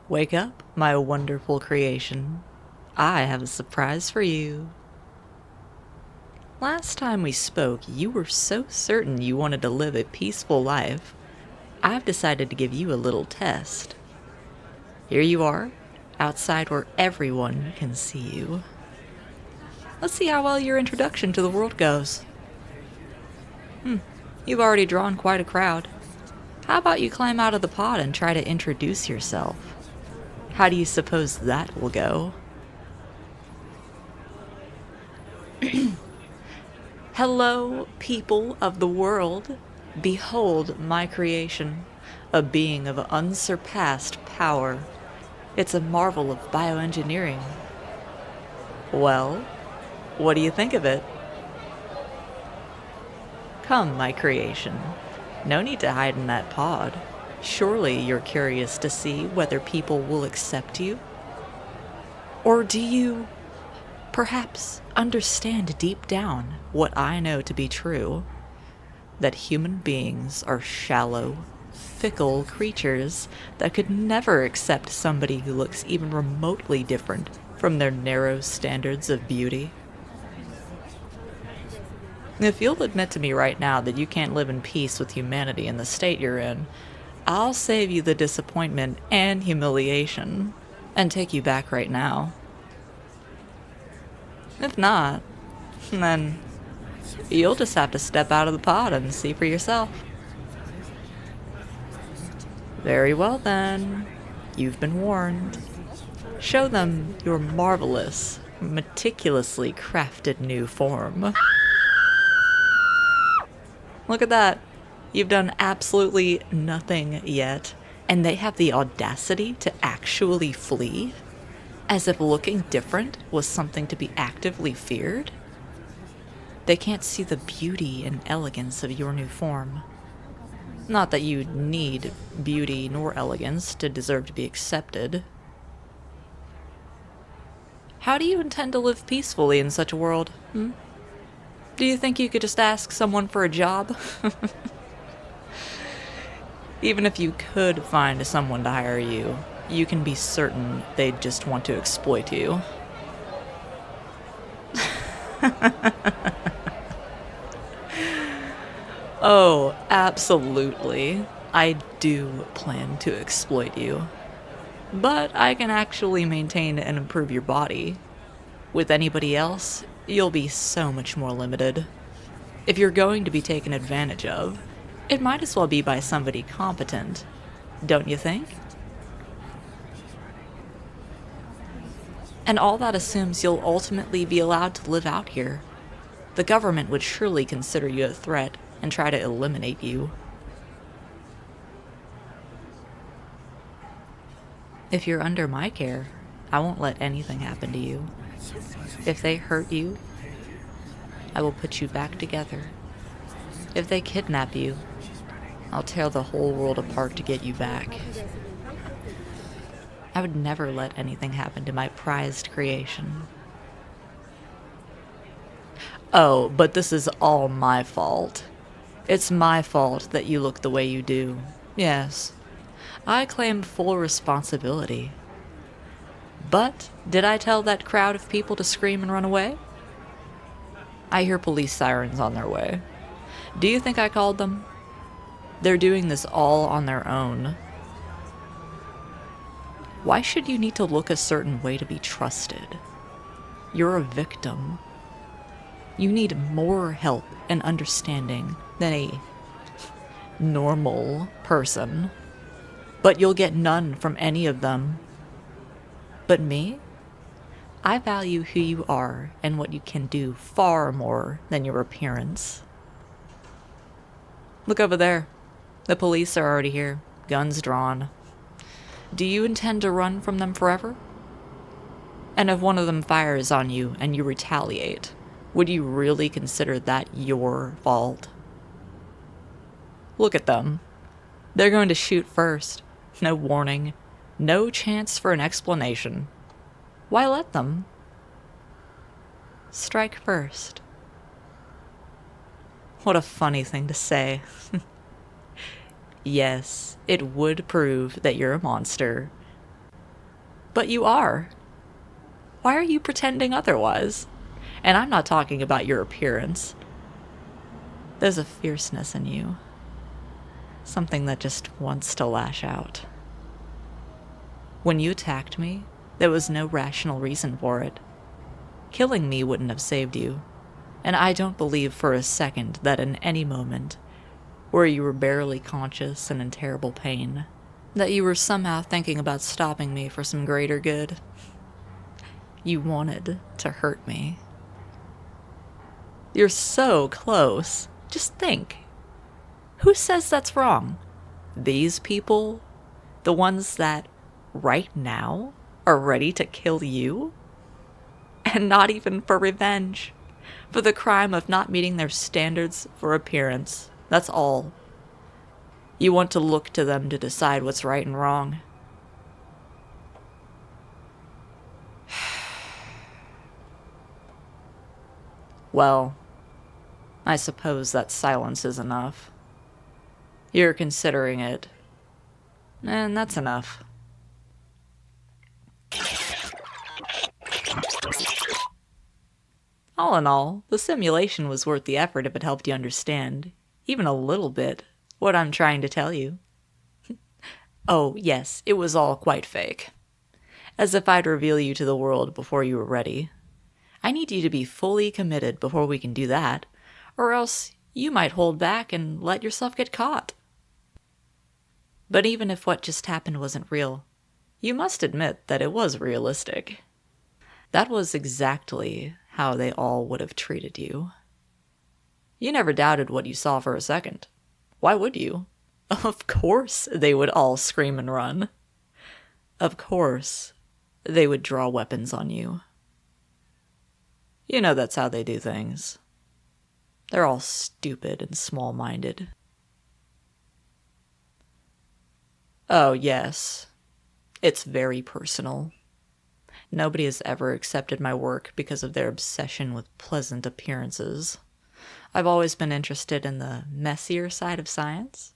Wake up, my wonderful creation. I have a surprise for you. Last time we spoke, you were so certain you wanted to live a peaceful life. I've decided to give you a little test. Here you are, outside where everyone can see you. Let's see how well your introduction to the world goes. You've already drawn quite a crowd. How about you climb out of the pod and try to introduce yourself? How do you suppose that will go? Hello, people of the world. Behold my creation, a being of unsurpassed power. It's a marvel of bioengineering. Well, what do you think of it? Come, my creation. No need to hide in that pod. Surely you're curious to see whether people will accept you? Or do you perhaps understand deep down what I know to be true? That human beings are shallow, fickle creatures that could never accept somebody who looks even remotely different from their narrow standards of beauty. If you'll admit to me right now that you can't live in peace with humanity in the state you're in, I'll save you the disappointment and humiliation and take you back right now. If not, then you'll just have to step out of the pod and see for yourself. Very well then, you've been warned. Show them your marvelous, meticulously crafted new form. Look at that. You've done absolutely nothing yet, and they have the audacity to actually flee? As if looking different was something to be actively feared? They can't see the beauty and elegance of your new form. Not that you need beauty nor elegance to deserve to be accepted. How do you intend to live peacefully in such a world? Do you think you could just ask someone for a job? Even if you could find someone to hire you, you can be certain they'd just want to exploit you. Oh, absolutely. I do plan to exploit you. But I can actually maintain and improve your body. With anybody else, you'll be so much more limited. If you're going to be taken advantage of, it might as well be by somebody competent, don't you think? And all that assumes you'll ultimately be allowed to live out here. The government would surely consider you a threat and try to eliminate you. If you're under my care, I won't let anything happen to you. If they hurt you, I will put you back together. If they kidnap you, I'll tear the whole world apart to get you back. I would never let anything happen to my prized creation. Oh, but this is all my fault. It's my fault that you look the way you do. Yes, I claim full responsibility. But did I tell that crowd of people to scream and run away? I hear police sirens on their way. Do you think I called them? They're doing this all on their own. Why should you need to look a certain way to be trusted? You're a victim. You need more help and understanding than a normal person. But you'll get none from any of them. But me? I value who you are and what you can do far more than your appearance. Look over there. The police are already here, guns drawn. Do you intend to run from them forever? And if one of them fires on you and you retaliate, would you really consider that your fault? Look at them. They're going to shoot first. No warning. No chance for an explanation. Why let them? Strike first. What a funny thing to say. Yes, it would prove that you're a monster. But you are. Why are you pretending otherwise? And I'm not talking about your appearance. There's a fierceness in you. Something that just wants to lash out. When you attacked me, there was no rational reason for it. Killing me wouldn't have saved you. And I don't believe for a second that in any moment, where you were barely conscious and in terrible pain, that you were somehow thinking about stopping me for some greater good. You wanted to hurt me. You're so close. Just think. Who says that's wrong? These people? The ones that, right now, are ready to kill you? And not even for revenge. For the crime of not meeting their standards for appearance. That's all. You want to look to them to decide what's right and wrong. Well, I suppose that silence is enough. You're considering it. And that's enough. All in all, the simulation was worth the effort if it helped you understand, even a little bit, what I'm trying to tell you. Oh, yes, it was all quite fake. As if I'd reveal you to the world before you were ready. I need you to be fully committed before we can do that, or else you might hold back and let yourself get caught. But even if what just happened wasn't real, you must admit that it was realistic. That was exactly how they all would have treated you. You never doubted what you saw for a second. Why would you? Of course they would all scream and run. Of course they would draw weapons on you. You know that's how they do things. They're all stupid and small-minded. Oh, yes. It's very personal. Nobody has ever accepted my work because of their obsession with pleasant appearances. I've always been interested in the messier side of science,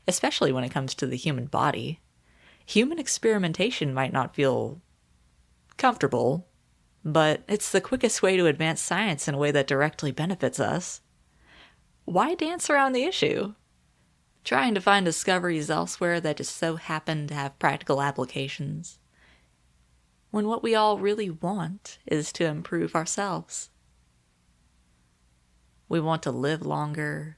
especially when it comes to the human body. Human experimentation might not feel comfortable, but it's the quickest way to advance science in a way that directly benefits us. Why dance around the issue? Trying to find discoveries elsewhere that just so happen to have practical applications, when what we all really want is to improve ourselves. We want to live longer,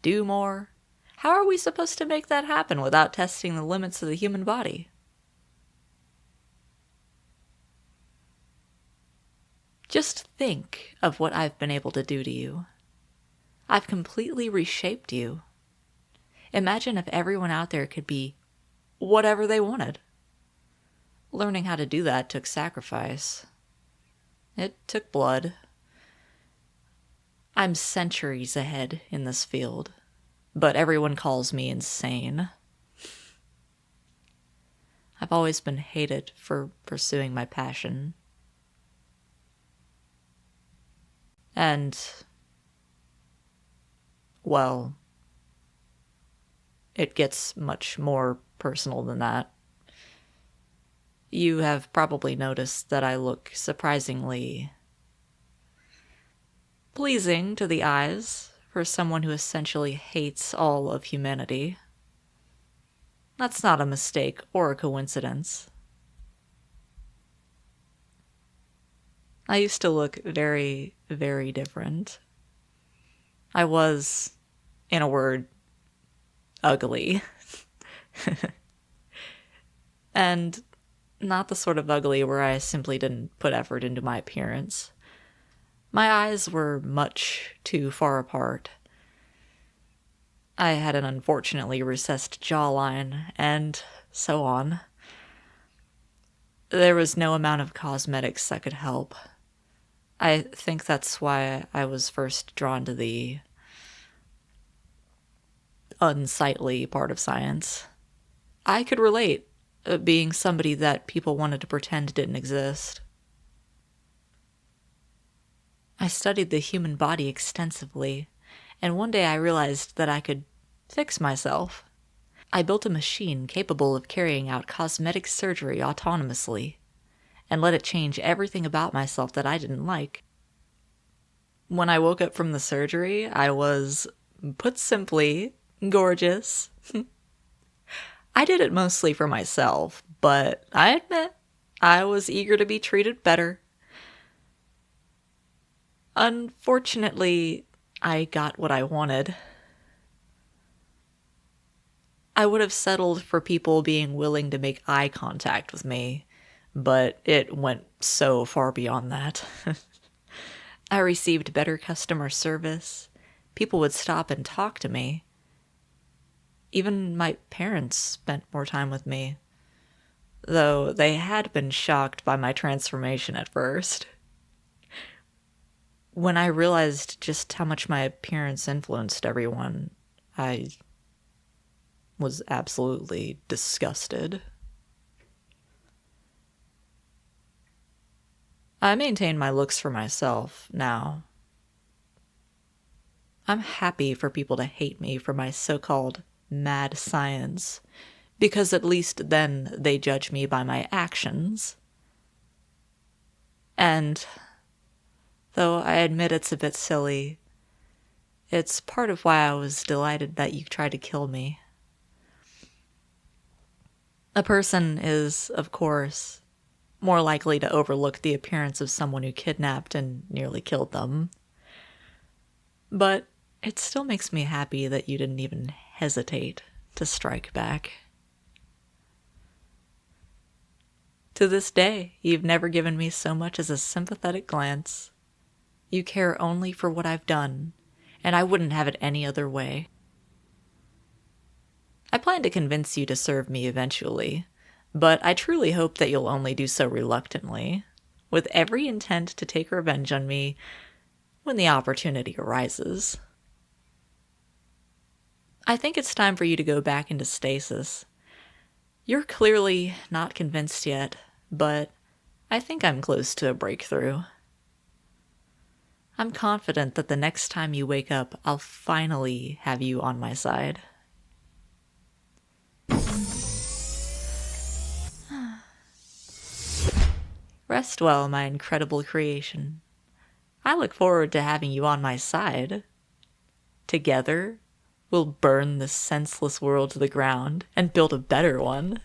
do more. How are we supposed to make that happen without testing the limits of the human body? Just think of what I've been able to do to you. I've completely reshaped you. Imagine if everyone out there could be whatever they wanted. Learning how to do that took sacrifice. It took blood. I'm centuries ahead in this field, but everyone calls me insane. I've always been hated for pursuing my passion. And, well, it gets much more personal than that. You have probably noticed that I look surprisingly pleasing to the eyes for someone who essentially hates all of humanity. That's not a mistake or a coincidence. I used to look very, very different. I was, in a word, ugly. And not the sort of ugly where I simply didn't put effort into my appearance. My eyes were much too far apart. I had an unfortunately recessed jawline, and so on. There was no amount of cosmetics that could help. I think that's why I was first drawn to the unsightly part of science. I could relate, being somebody that people wanted to pretend didn't exist. I studied the human body extensively, and one day I realized that I could fix myself. I built a machine capable of carrying out cosmetic surgery autonomously, and let it change everything about myself that I didn't like. When I woke up from the surgery, I was, put simply, gorgeous. I did it mostly for myself, but I admit I was eager to be treated better. Unfortunately, I got what I wanted. I would have settled for people being willing to make eye contact with me, but it went so far beyond that. I received better customer service. People would stop and talk to me. Even my parents spent more time with me, though they had been shocked by my transformation at first. When I realized just how much my appearance influenced everyone, I was absolutely disgusted. I maintain my looks for myself now. I'm happy for people to hate me for my so-called mad science, because at least then they judge me by my actions. And, though I admit it's a bit silly, it's part of why I was delighted that you tried to kill me. A person is, of course, more likely to overlook the appearance of someone who kidnapped and nearly killed them. But it still makes me happy that you didn't even hesitate to strike back. To this day, you've never given me so much as a sympathetic glance. You care only for what I've done, and I wouldn't have it any other way. I plan to convince you to serve me eventually, but I truly hope that you'll only do so reluctantly, with every intent to take revenge on me when the opportunity arises. I think it's time for you to go back into stasis. You're clearly not convinced yet, but I think I'm close to a breakthrough. I'm confident that the next time you wake up, I'll finally have you on my side. Rest well, my incredible creation. I look forward to having you on my side. Together, we'll burn this senseless world to the ground and build a better one.